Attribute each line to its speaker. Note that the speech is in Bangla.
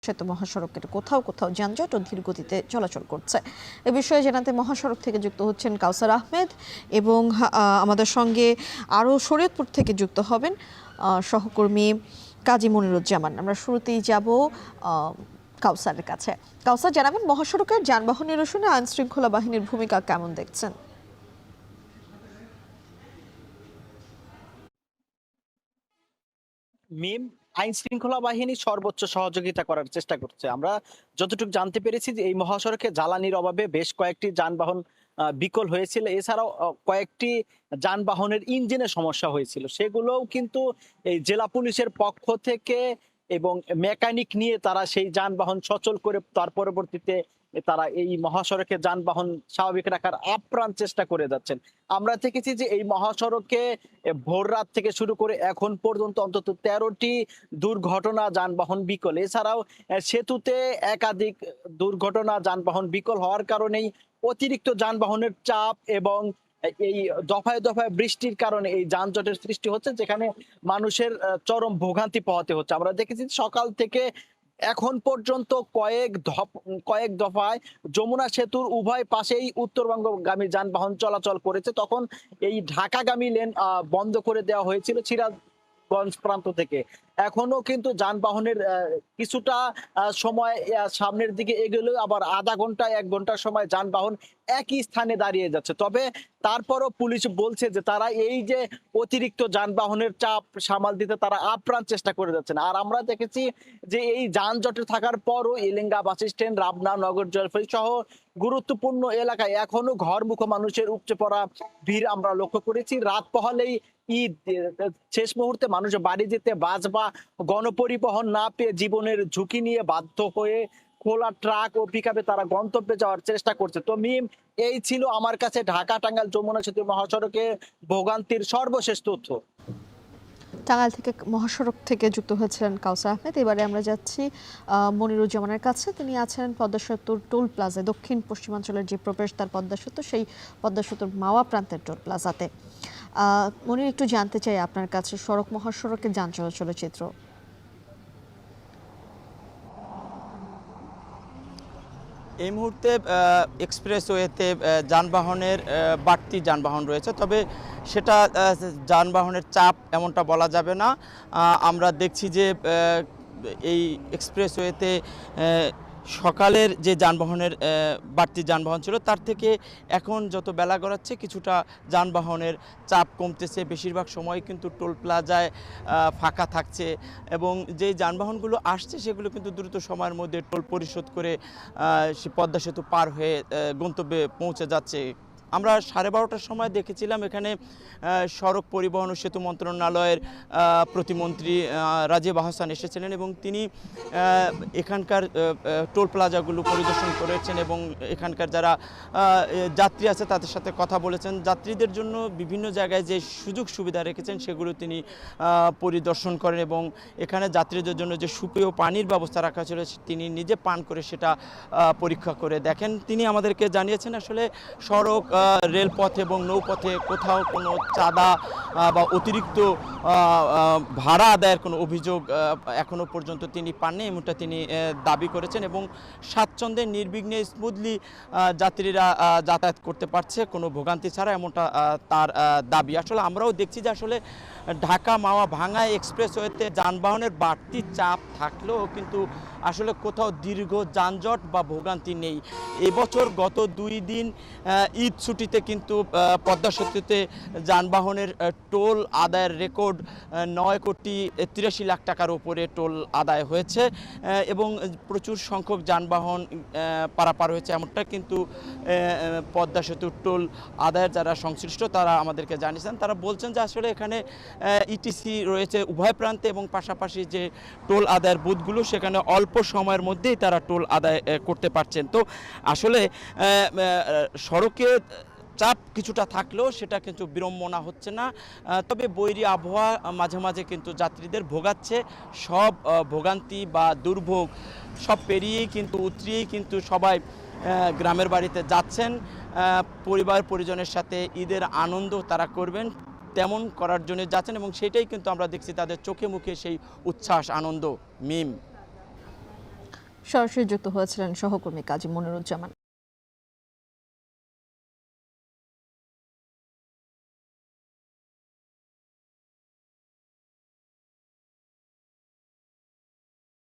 Speaker 1: প্রতিষ্ঠিত মহাসড়কের কোথাও কোথাও যানজট ও ধীর গতিতে চলাচল করছে। এ বিষয়ে জানাতে মহাসড়ক থেকে যুক্ত হচ্ছেন কাউসার আহমেদ এবং আমাদের সঙ্গে আরও শরীয়তপুর থেকে যুক্ত হবেন সহকর্মী কাজী মনিরুজ্জামান। আমরা শুরুতেই যাব কাউসারের কাছে। কাউসার, জানাবেন মহাসড়কের যানবাহন নিরসনে আইন শৃঙ্খলা বাহিনীর ভূমিকা কেমন দেখছেন?
Speaker 2: মিম, আইন শৃঙ্খলা বাহিনী সর্বোচ্চ সহযোগিতা করার চেষ্টা করছে। আমরা যতটুকু জানতে পেরেছি যে এই মহাসড়কে জ্বালানির অভাবে বেশ কয়েকটি যানবাহন বিকল হয়েছিল। এছাড়াও কয়েকটি যানবাহনের ইঞ্জিনের সমস্যা হয়েছিল, সেগুলোও কিন্তু এই জেলা পুলিশের পক্ষ থেকে এবং মেকানিক নিয়ে তারা সেই যানবাহন সচল করে তার পরবর্তীতে তারা এই মহাসড়কে যানবাহন স্বাভাবিক রাখার আপ্রাণ চেষ্টা করে যাচ্ছেন। আমরা দেখেছি যে এই মহাসড়কে ভোর রাত থেকে শুরু করে এখন পর্যন্ত অন্তত 13টি দুর্ঘটনা, যানবাহন বিকল। এছাড়াও সেতুতে একাধিক দুর্ঘটনা, যানবাহন বিকল হওয়ার কারণেই অতিরিক্ত যানবাহনের চাপ এবং এই দফায় দফায় বৃষ্টির কারণে এই যানজটের সৃষ্টি হচ্ছে, যেখানে মানুষের চরম ভোগান্তি পোহাতে হচ্ছে। আমরা দেখেছি সকাল থেকে এখন পর্যন্ত কয়েক দফায় যমুনা সেতুর উভয় পাশেই উত্তরবঙ্গগামী যানবাহন চলাচল করেছে। তখন এই ঢাকাগামী লেন বন্ধ করে দেওয়া হয়েছিল সিরাজগঞ্জ প্রান্ত থেকে। এখনো কিন্তু যানবাহনের কিছুটা সময় সামনের দিকে এগোলেও আবার আধা ঘন্টা 1 ঘন্টার সময় যানবাহন একই স্থানে দাঁড়িয়ে যাচ্ছে। তবে তারপরও পুলিশ বলছে যে তারা এই যে অতিরিক্ত যানবাহনের চাপ সামাল দিতে তারা আপ্রাণ চেষ্টা করে যাচ্ছেন। আর আমরা দেখেছি যে এই যানজটে থাকার পরও এলেঙ্গা বাস স্ট্যান্ড, রাবনা, নগর জলপাই সহ গুরুত্বপূর্ণ এলাকায় এখনো ঘরমুখো মানুষের উপচে পড়া ভিড় আমরা লক্ষ্য করেছি। রাত পোহালেই ঈদ, শেষ মুহূর্তে মানুষ বাড়ি যেতে বাস বা গণপরিবহন না পেয়ে জীবনের ঝুঁকি নিয়ে বাধ্য হয়ে খোলা ট্রাক ও পিকআপে তারা গন্তব্যে যাওয়ার চেষ্টা করছে। তো মিম, এই ছিল আমার কাছে ঢাকা টাঙ্গাইল যমুনা সেতু মহাসড়কে ভোগান্তির সর্বশেষ তথ্য।
Speaker 1: টাঙ্গাইল থেকে মহাসড়ক থেকে যুক্ত হয়েছিলেন কাউসার আহমেদ। এবারে আমরা যাচ্ছি মনিরুজ্জামানের কাছে। তিনি আছেন পদ্মা সেতুর টোল প্লাজায়, দক্ষিণ পশ্চিমাঞ্চলের যে প্রবেশদ্বার পদ্মা সেতু, সেই পদ্মা সেতুর মাওয়া প্রান্তের টোল প্লাজাতে। মনির, একটু জানতে চাই আপনার কাছে সড়ক মহাসড়কের যান চলাচলের চিত্র।
Speaker 3: এই মুহূর্তে এক্সপ্রেসওয়েতে যানবাহনের বাড়তি যানবাহন রয়েছে, তবে সেটা যানবাহনের চাপ এমনটা বলা যাবে না। আমরা দেখছি যে এই এক্সপ্রেসওয়েতে সকালের যে যানবাহনের বাড়তি যানবাহন ছিল তার থেকে এখন যত বেলা গড়াচ্ছে কিছুটা যানবাহনের চাপ কমতেছে। বেশিরভাগ সময় কিন্তু টোল প্লাজায় ফাঁকা থাকছে এবং যেই যানবাহনগুলো আসছে সেগুলো কিন্তু দ্রুত সময়ের মধ্যে টোল পরিশোধ করে সে পদ্মা সেতু পার হয়ে গন্তব্যে পৌঁছে যাচ্ছে। আমরা 12:30টার সময় দেখেছিলাম এখানে সড়ক পরিবহন ও সেতু মন্ত্রণালয়ের প্রতিমন্ত্রী রাজীব আহসান এসেছিলেন এবং তিনি এখানকার টোল প্লাজাগুলো পরিদর্শন করেছেন এবং এখানকার যারা যাত্রী আছে তাদের সাথে কথা বলেছেন। যাত্রীদের জন্য বিভিন্ন জায়গায় যে সুযোগ সুবিধা রেখেছেন সেগুলো তিনি পরিদর্শন করেন এবং এখানে যাত্রীদের জন্য যে সুপেয় পানির ব্যবস্থা রাখা ছিল তিনি নিজে পান করে সেটা পরীক্ষা করে দেখেন। তিনি আমাদেরকে জানিয়েছেন আসলে সড়ক, রেলপথ এবং নৌপথে কোথাও কোনো চাঁদা বা অতিরিক্ত ভাড়া আদায়ের কোনো অভিযোগ এখনো পর্যন্ত তিনি পাননি, এমনটা তিনি দাবি করেছেন এবং স্বাচ্ছন্দ্যে নির্বিঘ্নে স্মুথলি যাত্রীরা যাতায়াত করতে পারছে কোনো ভোগান্তি ছাড়া, এমনটা তার দাবি। আসলে আমরাও দেখছি যে আসলে ঢাকা মাওয়া ভাঙ্গা এক্সপ্রেসওয়েতে যানবাহনের বাড়তি চাপ থাকলেও কিন্তু আসলে কোথাও দীর্ঘ যানজট বা ভোগান্তি নেই। এবছর গত 2 দিন ঈদ ছুটিতে কিন্তু পদ্মা সেতুতে যানবাহনের টোল আদায়ের রেকর্ড 9,83,00,000 টাকার উপরে টোল আদায় হয়েছে এবং প্রচুর সংখ্যক যানবাহন পারাপার হয়েছে, এমনটা কিন্তু পদ্মা সেতুর টোল আদায়ের যারা সংশ্লিষ্ট তারা আমাদেরকে জানিয়েছেন। তারা বলছেন যে আসলে এখানে ইটিসি রয়েছে উভয় প্রান্তে এবং পাশাপাশি যে টোল আদায়ের বুথগুলো সেখানে অল্প সময়ের মধ্যেই তারা টোল আদায় করতে পারছেন। তো আসলে সড়কে চাপ কিছুটা থাকলেও সেটা কিন্তু বিড়ম্বনা হচ্ছে না, তবে বৈরী আবহাওয়া মাঝে মাঝে কিন্তু যাত্রীদের ভোগাচ্ছে। সব ভোগান্তি বা দুর্ভোগ সব পেরিয়েই কিন্তু উতরিয়েই কিন্তু সবাই গ্রামের বাড়িতে যাচ্ছেন, পরিবার পরিজনের সাথে ঈদের আনন্দ তারা করবেন তেমন করার জন্য যাচ্ছেন এবং সেটাই কিন্তু আমরা দেখছি তাদের চোখে মুখে সেই উচ্ছ্বাস, আনন্দ। মিম।
Speaker 1: সরাসরি যুক্ত হয়েছিলেন সহকর্মী কাজী মনিরুজ্জামান।